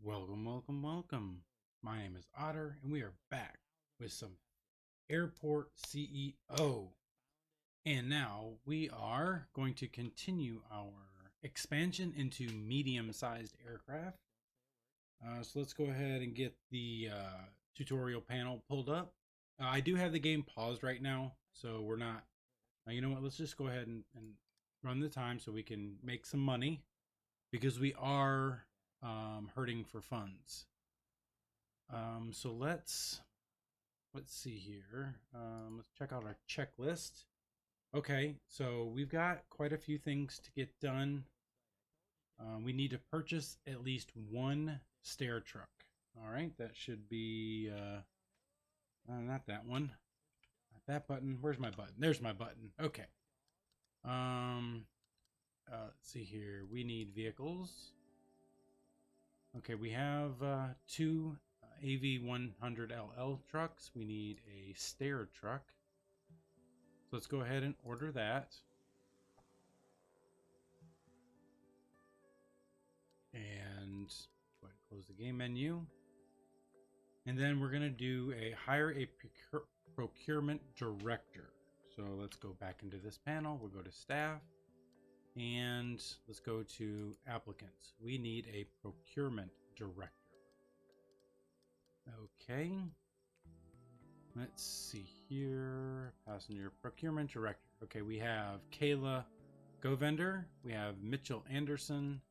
Welcome. My name is Otter, and we are back with some Airport CEO. And now we are going to continue our expansion into medium sized aircraft. So let's go ahead and get the tutorial panel pulled up. I do have the game paused right now, so we're not. You know what? Let's just go ahead and run the time so we can make some money because we are hurting for funds. So let's see here. Let's check out our checklist. Okay, so we've got quite a few things to get done. We need to purchase at least one stair truck. All right, that should be not that one. Not that button. Where's my button? There's my button. Okay. Let's see here. We need vehicles. Okay, we have two AV100LL trucks. We need a stair truck. So let's go ahead and order that. And go ahead and close the game menu. And then we're going to hire a procurement director. So let's go back into this panel. We'll go to staff. And let's go to applicants. We need a procurement director. Okay. Let's see here. Passenger procurement director. Okay, we have Kayla Govender. We have Mitchell Anderson.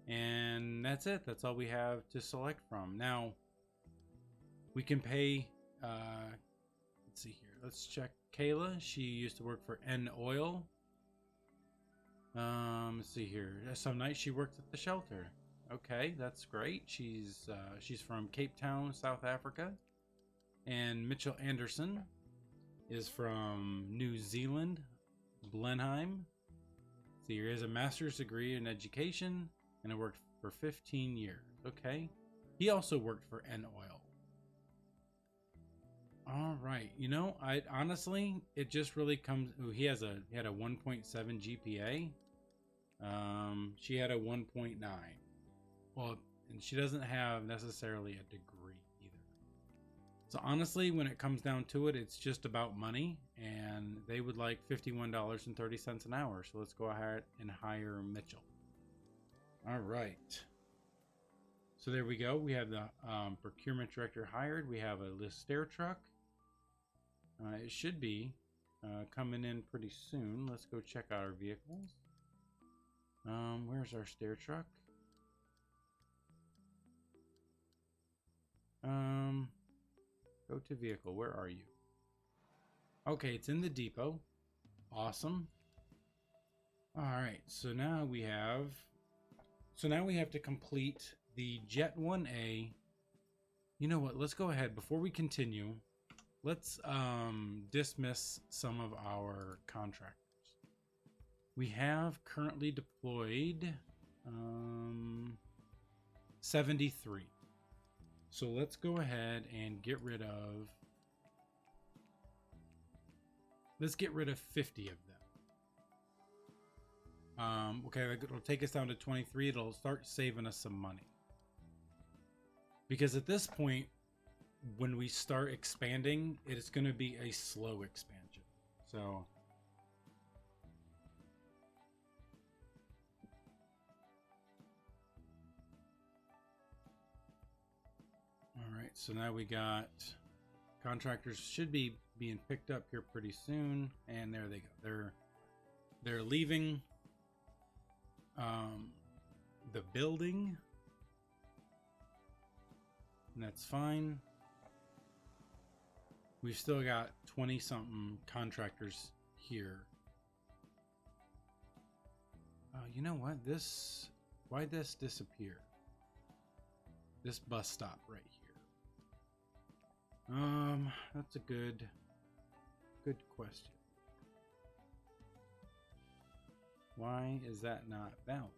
And that's it. That's all we have to select from. Now, we can pay. Let's see here. Let's check Kayla. She used to work for N Oil. Let's see here. Some nights she worked at the shelter. Okay, that's great. She's from Cape Town, South Africa. And Mitchell Anderson is from New Zealand, Blenheim. See, he has a master's degree in education and it worked for 15 years. Okay. He also worked for N Oil. All right. You know, I honestly, it just really comes. Ooh, he had a 1.7 GPA. She had a 1.9. Well, and she doesn't have necessarily a degree either. So honestly, when it comes down to it, it's just about money, and they would like $51.30 an hour. So let's go ahead and hire Mitchell. All right. So there we go. We have the procurement director hired. We have a list stair truck. It should be coming in pretty soon. Let's go check out our vehicles. Where's our stair truck? Go to vehicle. Where are you? Okay, it's in the depot. Awesome. All right, so now we have to complete the Jet 1A. You know what? Let's go ahead before we continue. Let's dismiss some of our contractors. We have currently deployed 73. So let's go ahead and get rid of 50 of them. Okay, it'll take us down to 23. It'll start saving us some money. Because at this point, when we start expanding, it's going to be a slow expansion. So all right, so now we got contractors should be being picked up here pretty soon, and there they go. They're leaving the building, and that's fine. We've still got 20 something contractors here. You know what? Why'd this disappear? This bus stop right here. That's a good question. Why is that not valid?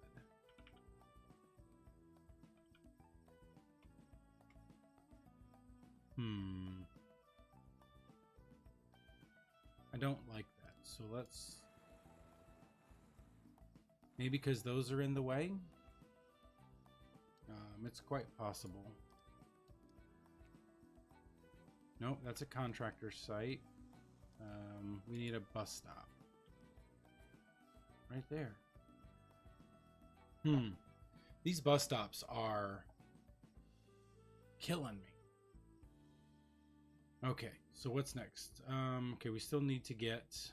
I don't like that. So let's maybe because those are in the way. It's quite possible. Nope, that's a contractor site. We need a bus stop. Right there. These bus stops are killing me. Okay, so what's next? Okay, we still need to get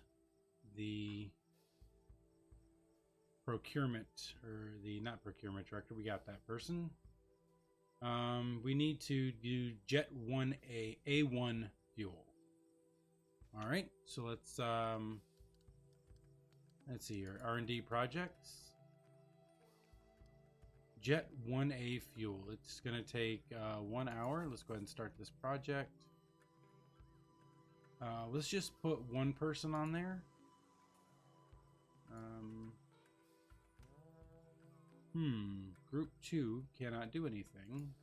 the procurement, or the, not procurement director, we got that person. We need to do Jet 1A, A1 fuel. All right, so let's see here, R&D projects. Jet 1A fuel. It's gonna take 1 hour. Let's go ahead and start this project. Let's just put one person on there. Group 2 cannot do anything.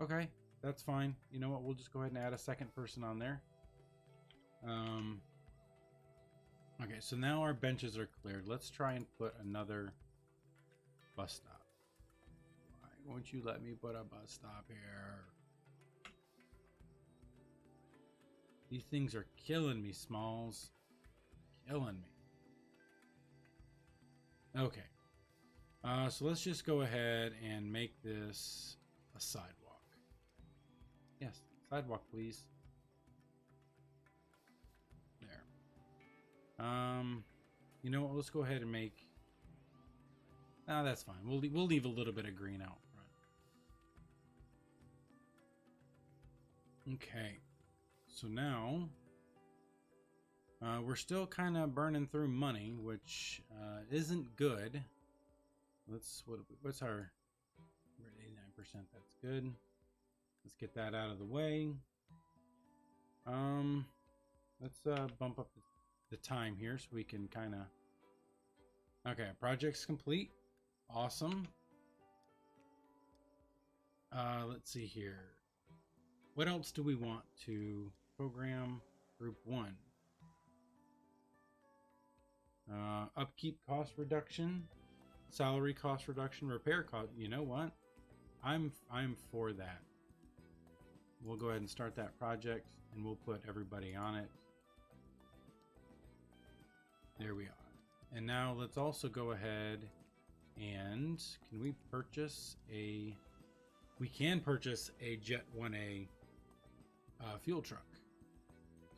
Okay, that's fine. You know what? We'll just go ahead and add a second person on there. Okay, so now our benches are cleared. Let's try and put another bus stop. Why won't you let me put a bus stop here? These things are killing me, Smalls. Killing me. Okay. So let's just go ahead and make this a sidewalk. Yes, sidewalk, please. There. You know what? Let's go ahead and make. That's fine. We'll leave a little bit of green out front. Okay. So now we're still kind of burning through money, which isn't good. What's our, we're at 89%. That's good. Let's get that out of the way. Let's bump up the time here so we can kind of. Okay, project's complete. Awesome. Let's see here. What else do we want to program? Group 1. Upkeep cost reduction, salary cost reduction, repair cost. You know what? I'm for that. We'll go ahead and start that project, and we'll put everybody on it. There we are. And now let's also go ahead and can we purchase a? We can purchase a Jet 1A fuel truck.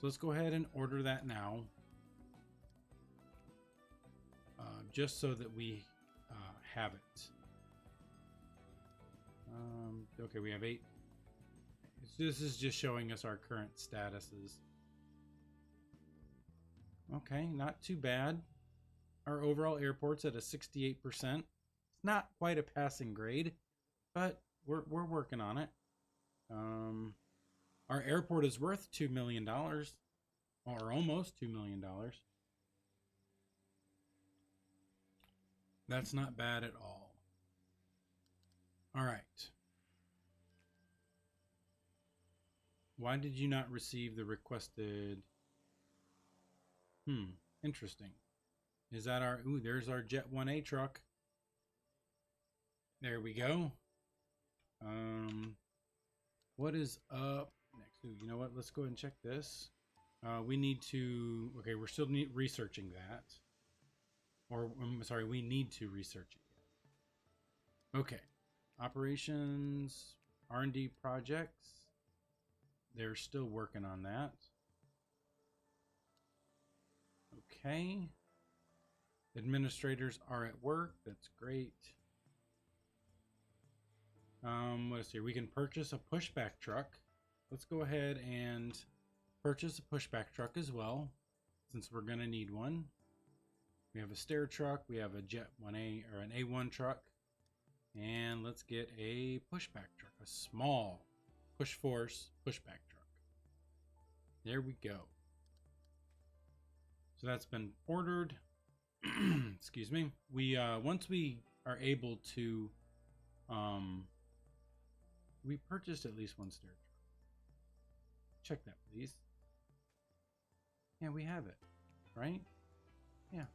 So let's go ahead and order that now. Just so that we have it. Okay, we have 8. This is just showing us our current statuses. Okay, not too bad. Our overall airport's at a 68%. It's not quite a passing grade, but we're working on it. Our airport is worth $2 million, or almost $2 million. That's not bad at all. All right. Why did you not receive the requested? Interesting. Is that our, ooh, there's our Jet 1A truck. There we go. What is up next? Ooh, you know what? Let's go ahead and check this. We need to, okay, we're still researching that. Or, I'm sorry, we need to research it. Okay. Operations, R&D projects. They're still working on that. Okay. Administrators are at work. That's great. Let's see. We can purchase a pushback truck. Let's go ahead and purchase a pushback truck as well, since we're going to need one. We have a stair truck. We have a Jet 1A or an A1 truck. And let's get a pushback truck, a small push force pushback truck. There we go. So that's been ordered. Excuse me. We once we are able to we purchased at least one stair truck. Check that, please. Yeah, we have it, right? Yeah.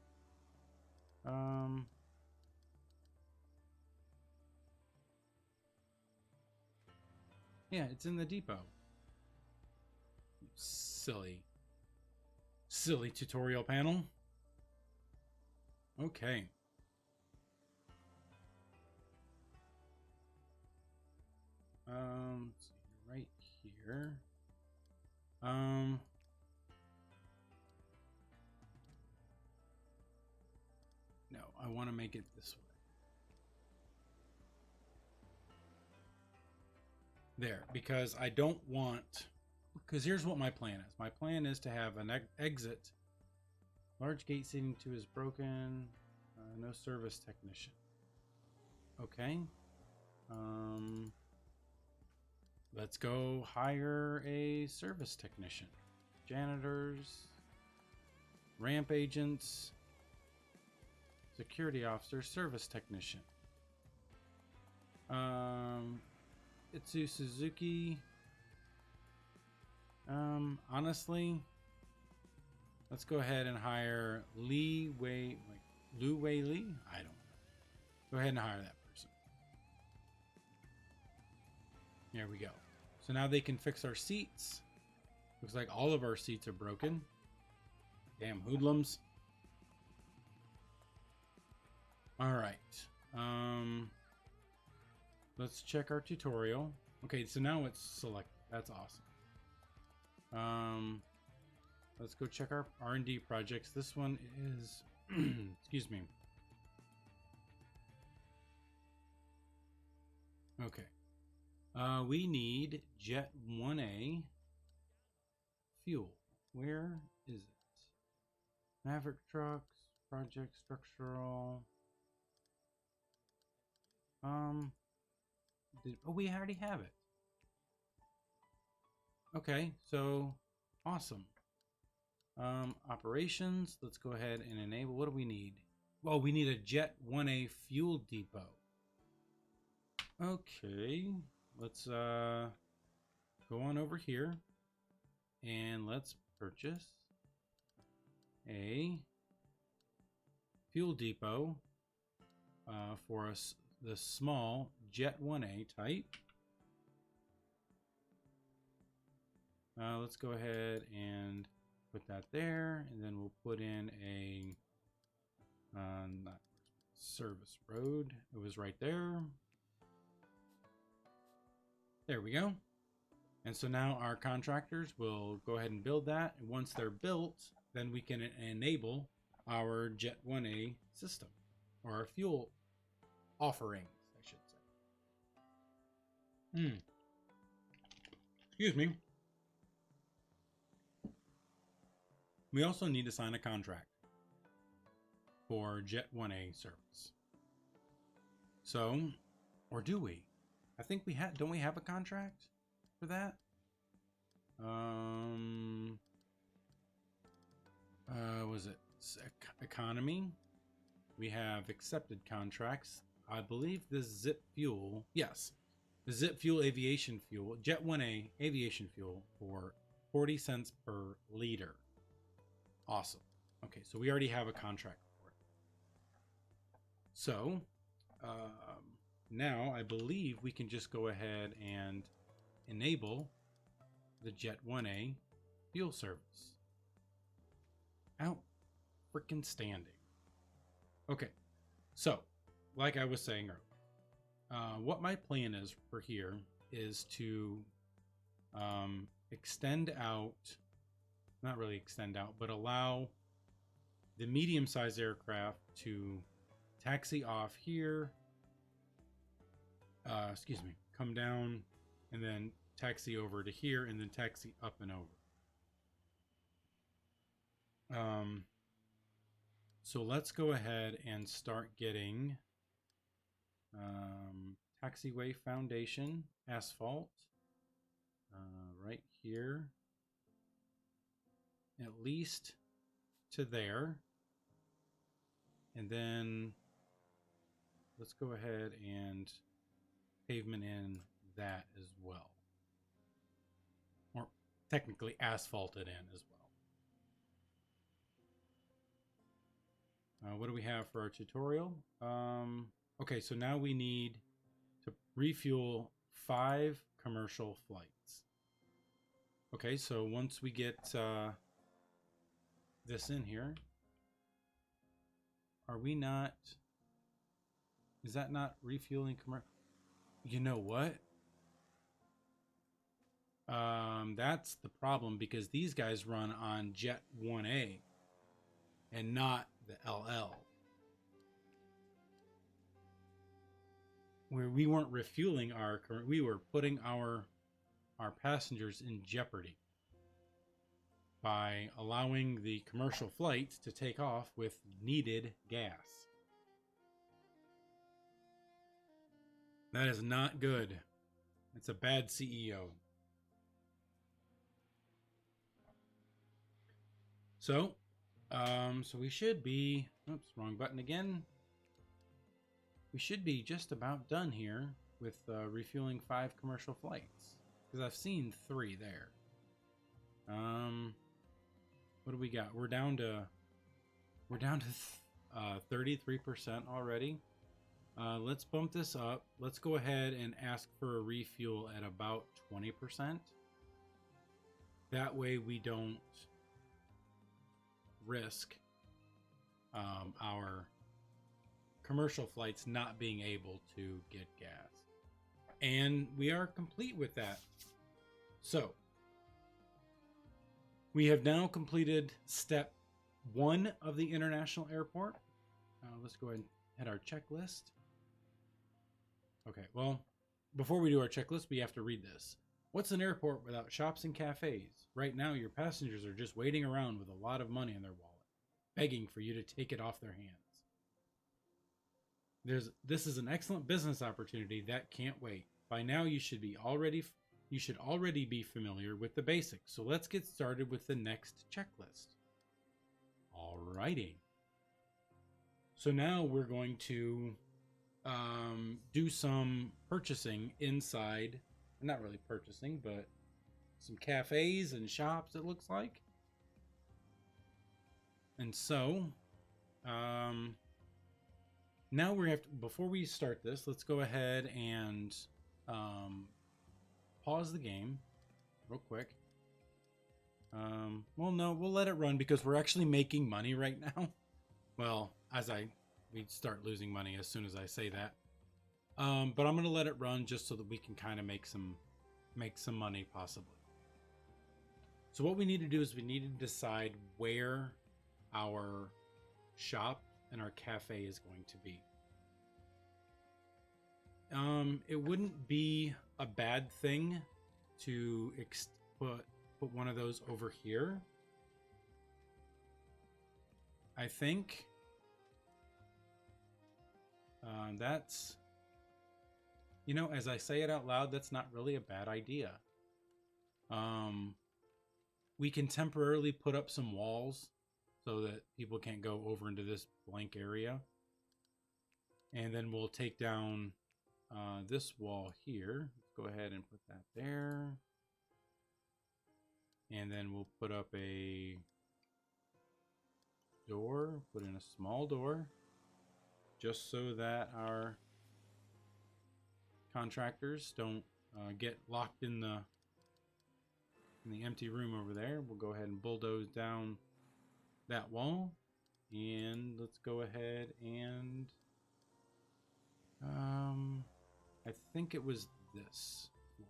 Yeah, it's in the depot. Silly tutorial panel. Okay. Let's see, right here. No, I want to make it this way. There, because I don't want, because here's what my plan is. My plan is to have an exit. Large gate seating 2 is broken. No service technician. Okay. Let's go hire a service technician. Janitors, ramp agents, security officer, service technician. Itsu Suzuki. Honestly, let's go ahead and hire Lu Wei Li. I don't know. Go ahead and hire that person. There we go. So now they can fix our seats. Looks like all of our seats are broken. Damn hoodlums. All right. Let's check our tutorial. Okay, so now it's selected. That's awesome. Let's go check our R&D projects. This one is, excuse me. Okay. We need Jet 1A fuel. Where is it? Maverick trucks, project structural. We already have it. Okay, so awesome. Operations, let's go ahead and enable. What do we need? Well, we need a Jet 1A fuel depot. Okay, let's go on over here and let's purchase a fuel depot for us, the small Jet 1A type. Let's go ahead and put that there, and then we'll put in a not service road. It was right there. There we go. And so now our contractors will go ahead and build that. And once they're built, then we can enable our Jet 1A system, or our fuel offerings, I should say. Excuse me. We also need to sign a contract for Jet 1A service. So, or do we? I think we don't we have a contract for that? Was it economy? We have accepted contracts. I believe this Zip Fuel, yes, the Zip Fuel aviation fuel, Jet 1A aviation fuel for 40 cents per liter. Awesome. Okay, so we already have a contract for it. So now I believe we can just go ahead and enable the Jet 1A fuel service. Out freaking standing. Okay, so like I was saying earlier, what my plan is for here is to extend out, not really extend out, but allow the medium-sized aircraft to taxi off here, come down and then taxi over to here and then taxi up and over. So let's go ahead and start getting taxiway foundation asphalt right here, at least to there. And then let's go ahead and pavement in that as well, or technically asphalted in as well. What do we have for our tutorial? Okay, so now we need to refuel 5 commercial flights. Okay, so once we get this in here, are we not... Is that not refueling commercial? You know what? That's the problem, because these guys run on Jet 1A and not the LL. Where we weren't refueling we were putting our passengers in jeopardy by allowing the commercial flights to take off with needed gas. That is not good. It's a bad CEO. So we should be, oops, wrong button again. We should be just about done here with refueling 5 commercial flights, because I've seen 3 there. What do we got? We're down to 33% already. Let's bump this up. Let's go ahead and ask for a refuel at about 20%. That way we don't risk our commercial flights not being able to get gas. And we are complete with that. So we have now completed step 1 of the international airport. Let's go ahead and hit our checklist. Okay, well, before we do our checklist, we have to read this. What's an airport without shops and cafes? Right now, your passengers are just waiting around with a lot of money in their wallet, begging for you to take it off their hands. This is an excellent business opportunity that can't wait. By now, you should already be familiar with the basics. So let's get started with the next checklist. Alrighty. So now we're going to do some purchasing inside. Not really purchasing, but some cafes and shops, it looks like. And so now we have to, before we start this, let's go ahead and pause the game real quick. Well, no, we'll let it run because we're actually making money right now. Well, we start losing money as soon as I say that. But I'm going to let it run just so that we can kind of make some money possibly. So what we need to do is we need to decide where our shop and our cafe is going to be. It wouldn't be a bad thing to put one of those over here. I think that's, you know, as I say it out loud, that's not really a bad idea. We can temporarily put up some walls so that people can't go over into this blank area. And then we'll take down this wall here. Let's go ahead and put that there. And then we'll put up a door, put in a small door, just so that our contractors don't get locked in the empty room over there. We'll go ahead and bulldoze down that wall, and let's go ahead and I think it was this floor.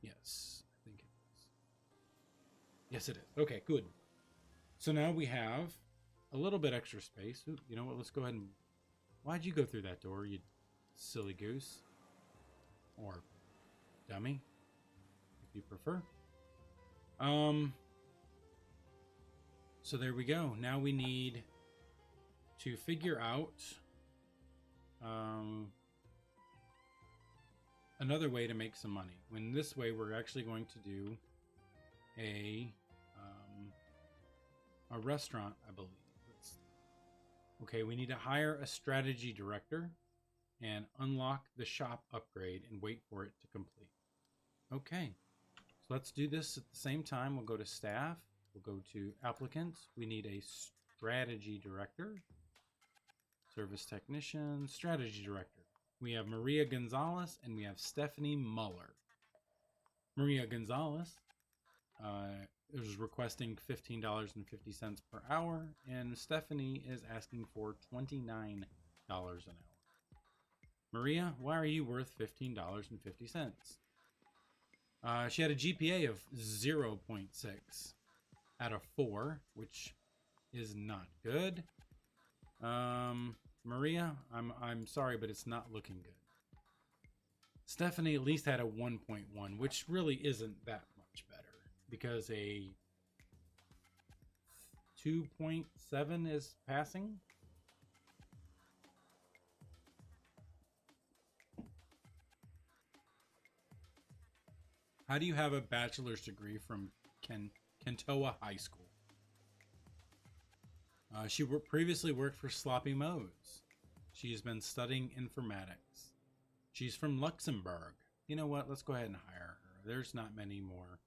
Yes, I think it is. Yes, it is. Okay, good. So now we have a little bit extra space. Ooh, you know what? Let's go ahead and... Why'd you go through that door, you silly goose? Or dummy, if you prefer. So there we go. Now we need to figure out another way to make some money. When this way, we're actually going to do a restaurant, I believe. Okay, we need to hire a strategy director and unlock the shop upgrade and wait for it to complete. Okay, so let's do this at the same time. We'll go to staff. We'll go to applicants. We need a strategy director, service technician, strategy director. We have Maria Gonzalez and we have Stephanie Muller. Maria Gonzalez is requesting $15.50 per hour, and Stephanie is asking for $29 an hour. Maria, why are you worth $15.50? She had a GPA of 0.6 out of 4, which is not good. Maria, I'm sorry, but it's not looking good. Stephanie at least had a 1.1, which really isn't that much better because a 2.7 is passing. How do you have a bachelor's degree from Kentoa High School? She previously worked for Sloppy Mo's. She's been studying informatics. She's from Luxembourg. You know what? Let's go ahead and hire her. There's not many more.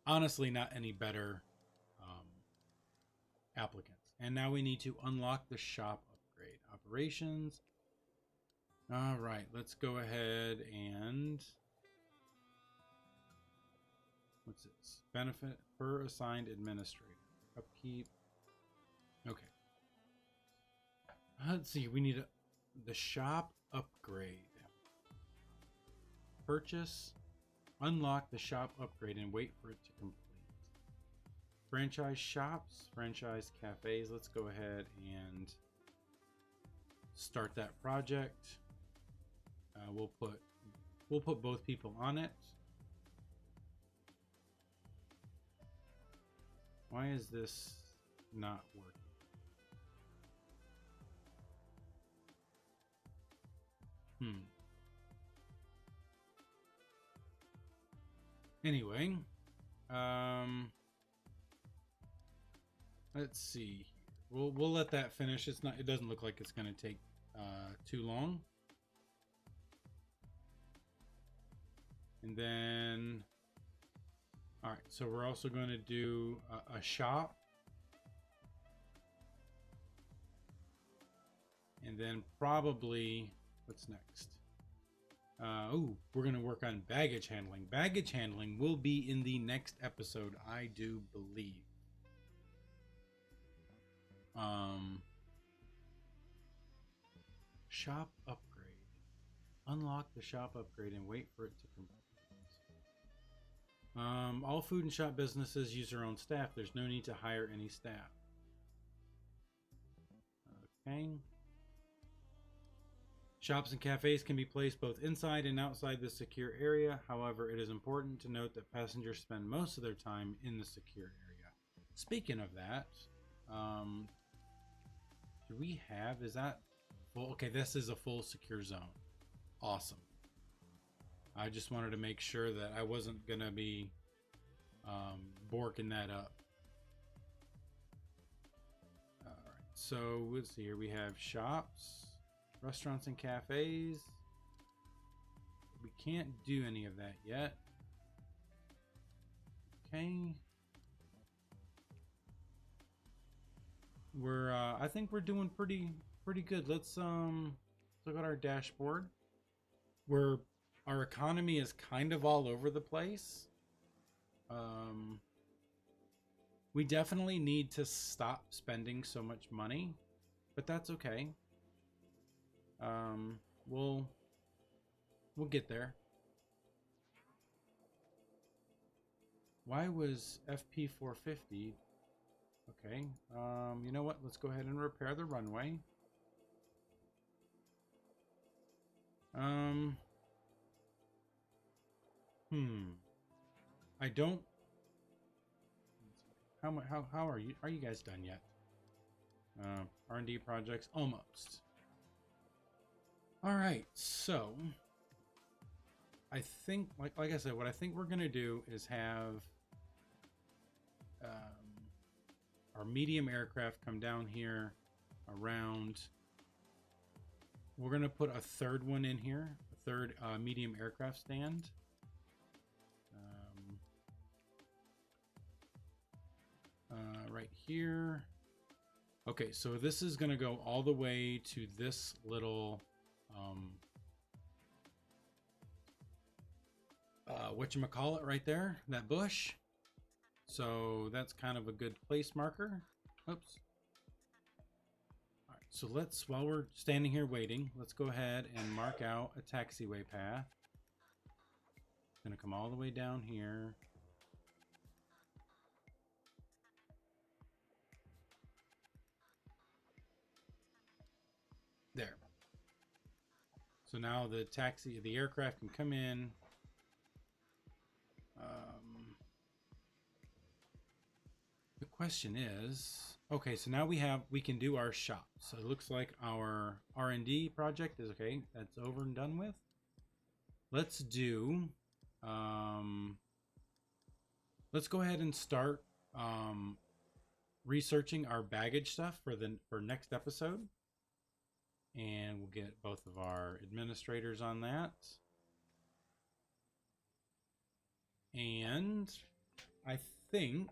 Honestly, not any better applicants. And now we need to unlock the shop upgrade. Operations. All right, let's go ahead and... What's this? Benefit per assigned administrator. Upkeep. Okay. Let's see. We need the shop upgrade. Purchase. Unlock the shop upgrade and wait for it to complete. Franchise shops. Franchise cafes. Let's go ahead and start that project. We'll put both people on it. Why is this not working? Anyway, let's see. We'll let that finish. It doesn't look like it's going to take too long. And then, all right. So we're also going to do a shop, and then probably what's next? We're going to work on baggage handling. Baggage handling will be in the next episode, I do believe. Shop upgrade. Unlock the shop upgrade and wait for it to complete. All food and shop businesses use their own staff. There's no need to hire any staff. Okay. Shops and cafes can be placed both inside and outside the secure area. However, it is important to note that passengers spend most of their time in the secure area. Speaking of that, do we have, is that full? Okay, this is a full secure zone. Awesome. I just wanted to make sure that I wasn't going to be borking that up. All right, so let's see here. We have shops. Restaurants and cafes. We can't do any of that yet. Okay. I think we're doing pretty good. Let's look at our dashboard. Our economy is kind of all over the place. We definitely need to stop spending so much money, but that's okay. We'll get there. Why was FP 450? Okay. You know what? Let's go ahead and repair the runway. I don't. How are you? Are you guys done yet? R&D projects almost. All right, so I think, like I said, what I think we're gonna do is have our medium aircraft come down here around. We're gonna put a third one in here, a third medium aircraft stand. Right here. Okay, so this is gonna go all the way to this little whatchamacallit right there, that bush. So that's kind of a good place marker. Oops. All right, so let's, while we're standing here waiting, let's go ahead and mark out a taxiway path. It's gonna come all the way down here. There. So now the aircraft can come in. The question is, okay, so now we can do our shop. So it looks like our R&D project is okay. That's over and done with. Let's do, let's go ahead and start researching our baggage stuff for next episode. And we'll get both of our administrators on that. And I think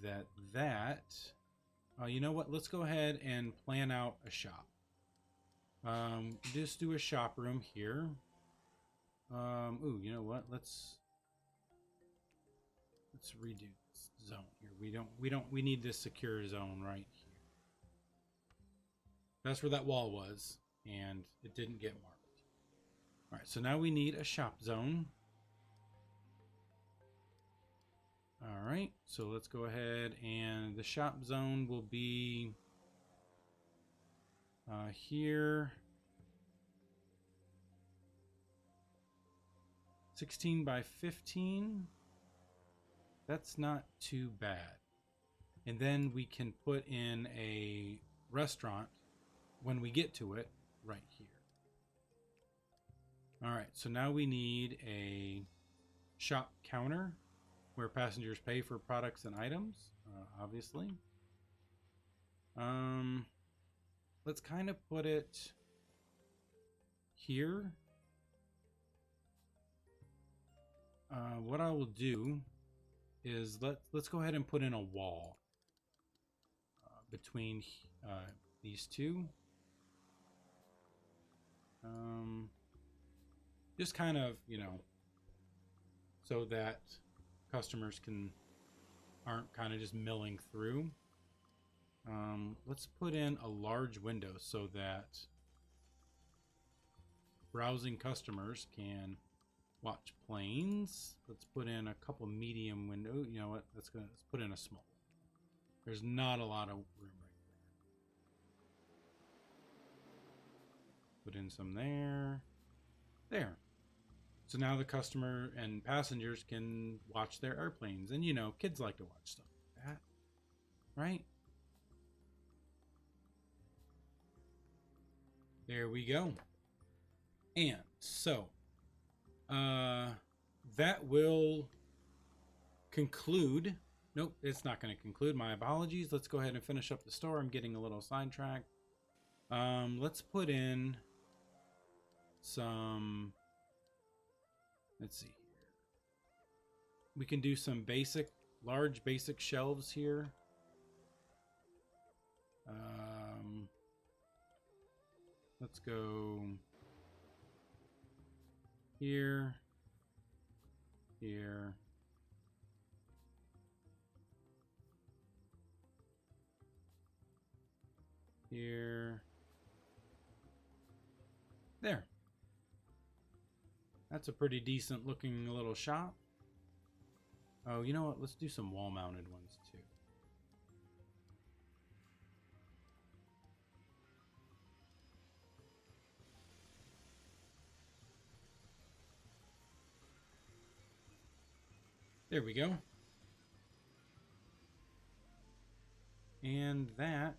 that you know what? Let's go ahead and plan out a shop. Just do a shop room here. Ooh, you know what? Let's redo this zone here. We need this secure zone right here. That's where that wall was, and it didn't get marked. All right, so now we need a shop zone. All right, so let's go ahead, and the shop zone will be here. 16 by 15. That's not too bad. And then we can put in a restaurant when we get to it right here. All right, so now we need a shop counter where passengers pay for products and items, obviously. Let's kind of put it here. What I will do is let's go ahead and put in a wall between these two. Just kind of, you know, so that customers aren't kind of just milling through. Let's put in a large window so that browsing customers can watch planes. Let's put in a couple medium windows. You know what? Let's put in a small. There's not a lot of room right there. Put in some there. There. So now the customer and passengers can watch their airplanes. And you know, kids like to watch stuff like that. Right? There we go. And so that will conclude. Nope, it's not going to conclude. My apologies. Let's go ahead and finish up the store. I'm getting a little sidetracked. Let's put in some. Let's see here. We can do some large basic shelves here. Let's go here, here, here, there. That's a pretty decent looking little shop. Oh, you know what? Let's do some wall mounted ones too. There we go. And that.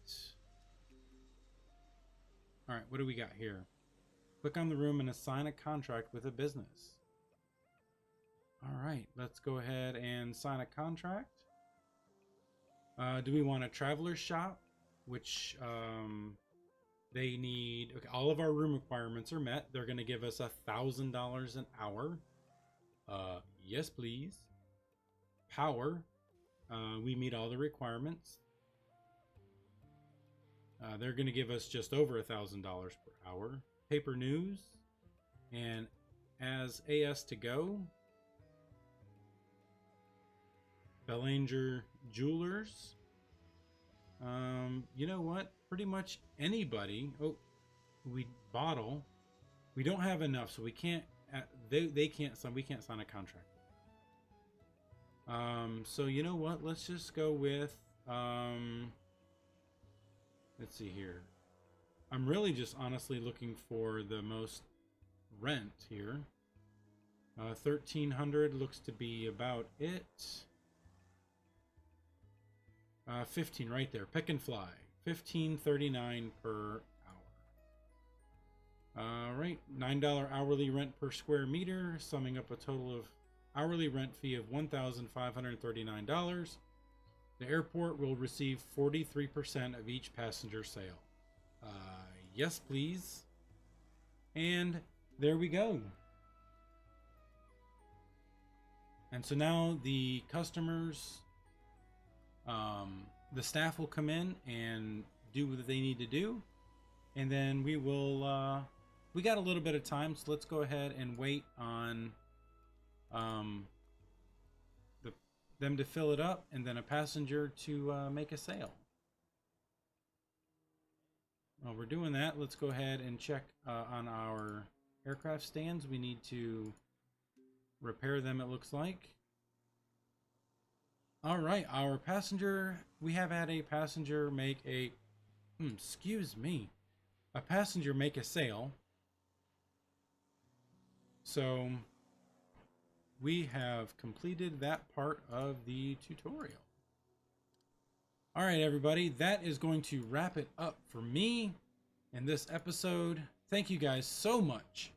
All right, what do we got here? Click on the room and assign a contract with a business. All right, let's go ahead and sign a contract. Do we want a traveler's shop? Which they need. Okay, all of our room requirements are met. They're going to give us $1,000 an hour. Yes, please. Power. We meet all the requirements. They're going to give us just over $1,000 per hour. Paper News and As AS to Go, Belanger Jewelers. You know what? Pretty much anybody. Oh, Bottle. We don't have enough, so we can't. They can't sign. We can't sign a contract. So you know what? Let's just go with. Let's see here. I'm really just honestly looking for the most rent here. 1,300 looks to be about it. 15 right there. Pick and Fly. $15.39 per hour. All right, $9 hourly rent per square meter, summing up a total of hourly rent fee of $1,539. The airport will receive 43% of each passenger sale. Yes, please. And there we go. And so now the customers, the staff will come in and do what they need to do. And then we will, we got a little bit of time, so let's go ahead and wait on them to fill it up, and then a passenger to make a sale. While we're doing that, let's go ahead and check on our aircraft stands. We need to repair them, it looks like. All right, our passenger, we have had a passenger make a, a passenger make a sale. So we have completed that part of the tutorial. All right, everybody, that is going to wrap it up for me in this episode. Thank you guys so much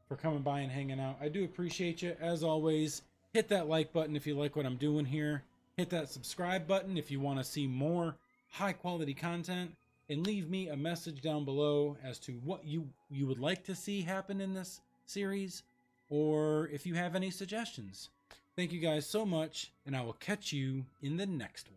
for coming by and hanging out. I do appreciate you. As always, hit that like button if you like what I'm doing here. Hit that subscribe button if you want to see more high quality content, and leave me a message down below as to what you would like to see happen in this series, or if you have any suggestions. Thank you guys so much, and I will catch you in the next one.